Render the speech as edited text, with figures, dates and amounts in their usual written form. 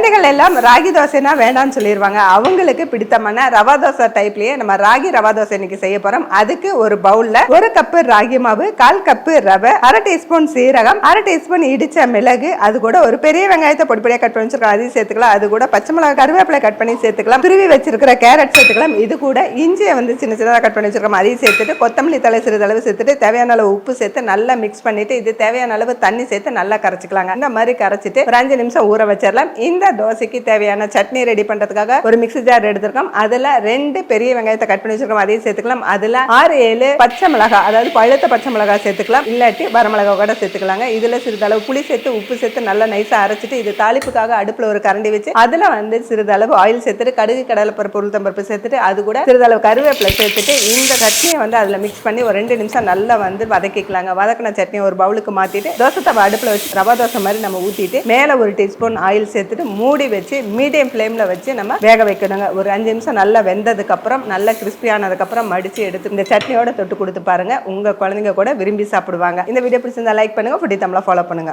குழந்தைகள் எல்லாம் ராகி தோசைனா வேண்டாம்னு சொல்லிடுவாங்க. அவங்களுக்கு பிடித்தமான ரவா தோசை டைப்லயே நம்ம ராகி ரவா தோசை இன்னைக்கு செய்ய போறோம். அதுக்கு ஒரு பவுல்ல 1 கப்பு ராகி மாவு, 1/4 கப்பு ரவை, 1/2 டீஸ்பூன் சீரகம், 1/2 டீஸ்பூன் இடிச்ச மிளகு, அது கூட ஒரு பெரிய வெங்காயத்தை பொடிப்பொடியா கட் பண்ணி வச்சிருக்கோம், அதையும் சேர்த்துக்கலாம். அது கூட பச்சை மிளகாய், கருவேப்பிலை கட் பண்ணி சேர்த்துக்கலாம். துருவி வச்சிருக்கிற கேரட் சேர்த்துக்கலாம். இது கூட இஞ்சியை சின்ன சின்னதாக கட் பண்ணி வச்சிருக்கோம், அதையும் சேர்த்துட்டு கொத்தமல்லி தலை சிறிதளவு சேர்த்துட்டு தேவையான அளவு உப்பு சேர்த்து நல்லா மிக்ஸ் பண்ணிட்டு இது தேவையான அளவு தண்ணி சேர்த்து நல்லா கரைச்சிக்கலாங்க. இந்த மாதிரி கரைச்சிட்டு ஒரு 5 நிமிஷம் ஊற வச்சிடலாம். இந்த தோசைக்கு தேவையான சட்னி ரெடி பண்றதுக்காக ஒரு மிக்ஸி ஜார் எடுத்திருக்கோம். அதுல 2 பெரிய வெங்காயத்தை கட் பண்ணி வச்சிருக்கோம், அதையும் சேர்த்துக்கலாம். அதுல 6-7 பச்சை மிளகாய், அதாவது பழுத்த பச்சை மிளகாய் சேர்த்துக்கலாம், இல்லாட்டி வரமிளகாய் கூட சேர்த்துக்கலாங்க. இதுல சிறிதளவு புளி சேர்த்து உப்பு சேர்த்து நல்லா நைஸா அரைச்சிட்டு இது தாளிப்புக்காக அடுப்புல ஒரு கரண்டி வச்சு அதுல சிறிதளவு ஆயில் சேர்த்துட்டு கடுகு, கடலைப்பருப்பு, உளுத்தம்பருப்பு சேர்த்துட்டு அது கூட சிறிதளவு கருவேப்பிலை சேர்த்துட்டு இந்த சட்னியை அதுல மிக்ஸ் பண்ணி ஒரு 2 நிமிஷம் நல்லா வதக்கிக்கலாங்க. வதக்கின சட்னி ஒரு பவுலுக்கு மாத்திட்டு தோசை தவா அடுப்புல வச்சு ரவா தோசை மாதிரி நம்ம ஊத்திட்டு மேல 1 டீஸ்பூன் ஆயில் சேர்த்துட்டு மூடி வச்சு மீடியம் ஃப்ளேம்ல வச்சு நம்ம வேக வைக்கணுங்க. ஒரு 5 நிமிஷம் நல்லா வெந்ததுக்கு அப்புறம் நல்லா கிறிஸ்பியானதுக்கு அப்புறம் மடிச்சு எடுத்து இந்த சட்னியோட தொட்டு கொடுத்து பாருங்க. உங்க குழந்தைங்க கூட விரும்பி சாப்பிடுவாங்க. இந்த வீடியோ பிடிச்சிருந்தா லைக் பண்ணுங்க, ஃபுட்டி தமிழை ஃபாலோ பண்ணுங்க.